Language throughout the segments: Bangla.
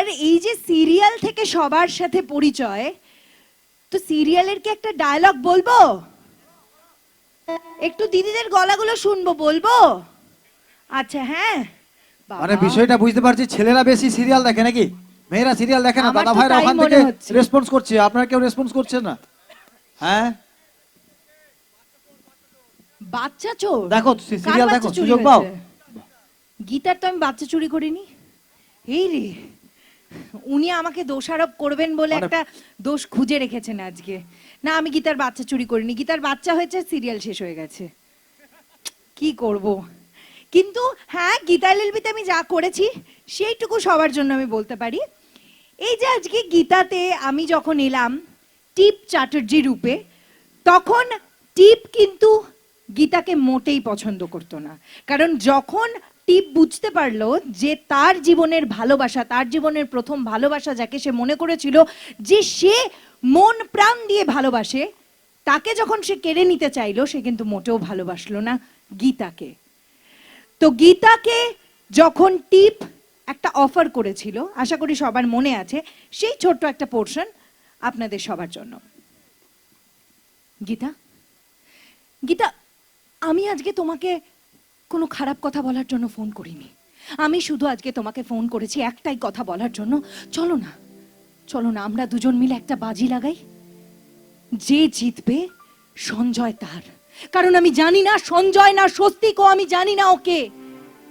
আর এই যে সিরিয়াল থেকে সবার সাথে পরিচয়, তো সিরিয়ালের কি একটা ডায়লগ বলবো? একটু দিদিদের গলাগুলো শুনবো, বলবো? আচ্ছা হ্যাঁ। মানে বিষয়টা বুঝতে পারছি, ছেলেরা বেশি সিরিয়াল দেখে নাকি, মেয়েরা সিরিয়াল দেখে না? আমার দাদা তো ভাইরা তাই ওখান মনে থেকে হচ্ছে। রেসপন্স করছে, আপনারা কেউ রেসপন্স করছেন না? হ্যাঁ, বাচ্চা চোর? দেখো কার সিরিয়াল বাচ্চা দেখো, চুরি সুযোগ পাও। হয়েছে? গীতার তো আমি বাচ্চা চুরি করিনি। এই রে, উনি আমাকে দোষারোপ করবেন বলে মানে- একটা দোষ খুঁজে রেখেছেন আজকে। না, আমি গীতার বাচ্চা চুরি করিনি। গীতার বাচ্চা হয়েছে, সিরিয়াল শেষ হয়ে গেছে। কি করব? কিন্তু হ্যাঁ, গীতা এলএলবিতে আমি যা করেছি সেইটুকু সবার জন্য আমি বলতে পারি। এই যে আজকে গীতাতে আমি যখন এলাম টিপ চ্যাটার্জি রূপে, তখন টিপ কিন্তু গীতাকে মোটেই পছন্দ করতো না। কারণ যখন টিপ বুঝতে পারলো যে তার জীবনের ভালোবাসা, তার জীবনের প্রথম ভালোবাসা, যাকে সে মনে করেছিল যে সে মন প্রাণ দিয়ে ভালোবাসে, তাকে যখন সে কেড়ে নিতে চাইলো, সে কিন্তু মোটেও ভালোবাসলো না গীতাকে। তো গীতাকে যখন টিপ একটা অফার করেছিল, আশা করি সবার মনে আছে, সেই ছোট্ট একটা পোর্শন আপনাদের সবার জন্য। গীতা, গীতা, আমি আজকে তোমাকে কোনো খারাপ কথা বলার জন্য ফোন করিনি। আমি শুধু আজকে তোমাকে ফোন করেছি একটাই কথা বলার জন্য। চলো না, চলো না, আমরা দুজন মিলে একটা বাজি লাগাই। যে জিতবে সঞ্জয় তার। কারণ আমি জানি না সঞ্জয় না স্বস্তিকও, আমি জানি না ওকে,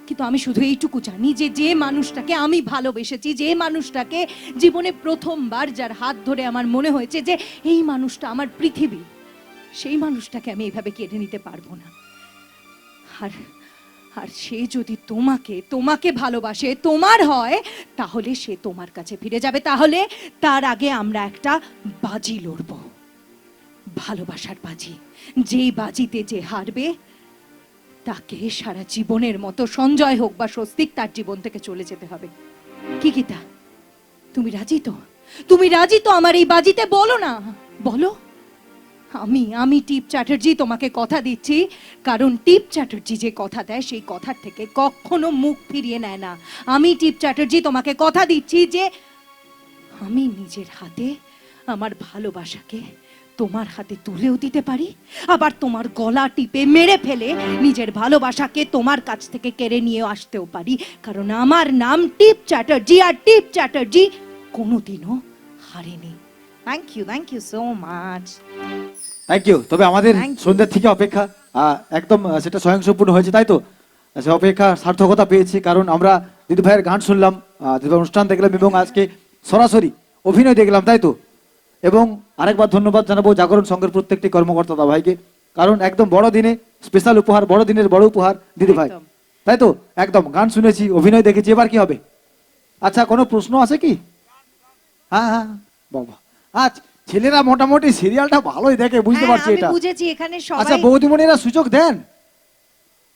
কিন্তু আমি শুধু এইটুকু জানি যে যে মানুষটাকে আমি ভালোবেসেছি, যে মানুষটাকে জীবনে প্রথমবার যার হাত ধরে আমার মনে হয়েছে যে এই মানুষটা আমার পৃথিবী, সেই মানুষটাকে আমি এইভাবে কেড়ে নিতে পারবো না। আর আর সে যদি তোমাকে তোমাকে ভালোবাসে, তোমার হয়, তাহলে সে তোমার কাছে ফিরে যাবে। তাহলে তার আগে আমরা একটা বাজি লড়বো, ভালোবাসার বাজি। যেই বাজিতে যে হারবে তাকে সারা জীবনের মতো, সঞ্জয় হোক বা স্বস্তিক, তার জীবন থেকে চলে যেতে হবে। কি গীতা, তুমি রাজি তো? তুমি রাজি তো আমার এই বাজিতে? বলো না, বলো। আমি টিপ চ্যাটার্জি তোমাকে কথা দিচ্ছি, কারণ টিপ চ্যাটার্জি যে কথা দেয় সেই কথার থেকে কখনো মুখ ফিরিয়ে নেয় না। আমি টিপ চ্যাটার্জি তোমাকে কথা দিচ্ছি যে আমি নিজের হাতে আমার ভালোবাসাকে তোমার হাতে তুলেও দিতে পারি, আবার তোমার গলা টিপে মেরে ফেলে নিজের ভালোবাসাকে তোমার কাছ থেকে কেড়ে নিয়ে আসতেও পারি। কারণ আমার নাম টিপ চ্যাটার্জি, আর টিপ চ্যাটার্জি কোনোদিনও হারেনি। Thank you so much. Thank you. তবে আমাদের Thank you. সন্ধ্যের থেকে অপেক্ষা একদম সেটা স্বয়ংসম্পূর্ণ হয়েছে, তাই তো? সে অপেক্ষা সার্থকতা পেয়েছি, কারণ আমরা দিদি ভাইয়ের গান শুনলাম, দিদি ভাইয়ের অনুষ্ঠান দেখলাম, এবং আজকে সরাসরি অভিনয় দেখলাম, তাই তো? এবং আরেকবার ধন্যবাদ জানাবো জাগরণ সংঘের প্রত্যেকটি কর্মকর্তা দাদা ভাইকে, কারণ একদম বড় দিনে স্পেশাল উপহার, বড় দিনের বড় উপহার দিদি ভাই, একদম। তাই তো? একদম গান শুনেছি, অভিনয় দেখেছি, এবার কি হবে? আচ্ছা, কোনো প্রশ্ন আছে কি? হ্যাঁ হ্যাঁ বাবা, আচ্ছা, ছেলেরা মোটামুটি সিরিয়ালটা ভালোই দেখে, বুঝতে হ্যাঁ, পারছি আমি এটা। বুঝেছি এখানে আচ্ছা, সবাই। বৌদিমণিরা সুযোগ দেন?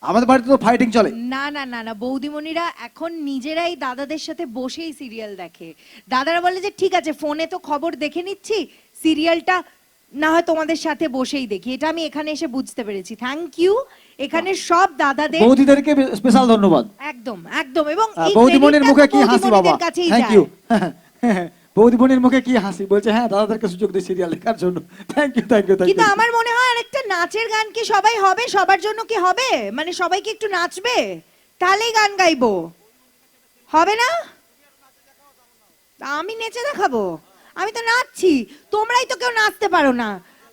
আমাদের বাড়িতে তো ফাইটিং চলে। না না না না, বৌদিমণিরা এখন নিজেরাই দাদাদের সাথে বসেই সিরিয়াল দেখে। দাদারা বলে যে ঠিক আছে, ফোনে তো খবর দেখে নিচ্ছি, সিরিয়ালটা না হয় তোমাদের সাথে বসেই দেখি। এটা আমি এখানে এসে বুঝতে পেরেছি। থ্যাংক ইউ এখানে সব দাদাদের। বৌদিদেরকে স্পেশাল ধন্যবাদ। একদম একদম, এবং এই বৌদিমণির ক্রেডিটটা মুখে তো কি হাসি বাবা, বৌদিমণিদের কাছেই থ্যাংক যায়। ইউ। বৌদিমণির মুখে কি হাসি, বলছে হ্যাঁ দাদাদেরকে সুযোগ দিই সিরিয়াল দেখার জন্য। Thank you thank you thank কিন্তু ইউ। আমার মনে হয় আরেকটা নাচের গান কি সবাই হবে? সবার জন্য কি হবে? মানে সবাই কি একটু নাচবে? তাহলেই গান গাইবো, হবে না? আমি নেচে দেখাবো? আমি তো নাচছি, তোমরাই তো কেউ নাচতে পারো না।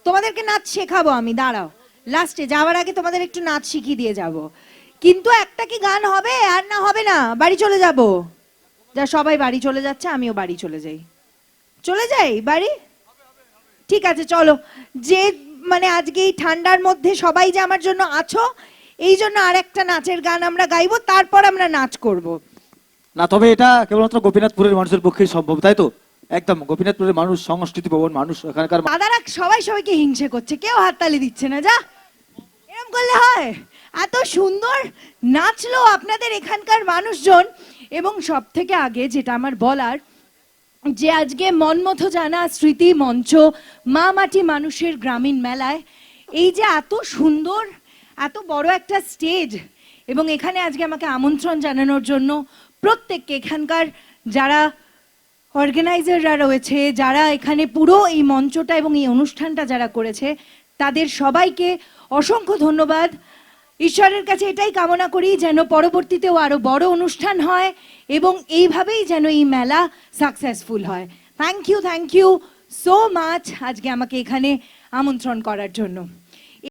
তোমাদেরকে নাচ শেখাবো আমি, দাঁড়াও, লাস্টে যাওয়ার আগে তোমাদের একটু নাচ শিখিয়ে দিয়ে যাব। কিন্তু একটা কি গান হবে? আর না হবে না, বাড়ি চলে যাব। যা, সবাই বাড়ি চলে যাচ্ছে, আমিও বাড়ি চলে যাই। চলে যাই বাড়ি? ঠিক আছে, চলো। যে মানে আজকে এই ঠান্ডার মধ্যে সবাই যে আমার জন্য আছো, এই জন্য আর একটা নাচের গান আমরা গাইবো, তারপর আমরা নাচ করব। না, তবে এটা কেবলমাত্র গোপীনাথপুরের মানুষের পক্ষেই সম্ভব, তাই তো? একদম গোপীনাথপুরের মানুষ সংস্কৃতি প্রবণ মানুষ, এখানকার দাদারা সবাই সবাইকে হিংসে করছে, কেউ হাততালি দিচ্ছে না। যা, এরকম করলে হয়? এত সুন্দর নাচলো আপনাদের এখানকার মানুষজন। এবং সব থেকে আগে যেটা আমার বলার, যে আজকে মনমথ জানা স্মৃতি মঞ্চ মা মাটি মানুষের গ্রামীণ মেলায় এই যে এত সুন্দর, এত বড় একটা স্টেজ, এবং এখানে আজকে আমাকে আমন্ত্রণ জানানোর জন্য প্রত্যেককে, এখানকার যারা অর্গানাইজাররা রয়েছে, যারা এখানে পুরো এই মঞ্চটা এবং এই অনুষ্ঠানটা যারা করেছে, তাদের সবাইকে অসংখ্য ধন্যবাদ। ঈশ্বরের কাছে এটাই কামনা করি যেন পরবর্তীতেও আরো বড় অনুষ্ঠান হয় এবং এইভাবেই যেন এই মেলা সাকসেসফুল হয়। থ্যাংক ইউ সো মাচ আজকে আমাকে এখানে আমন্ত্রণ করার জন্য।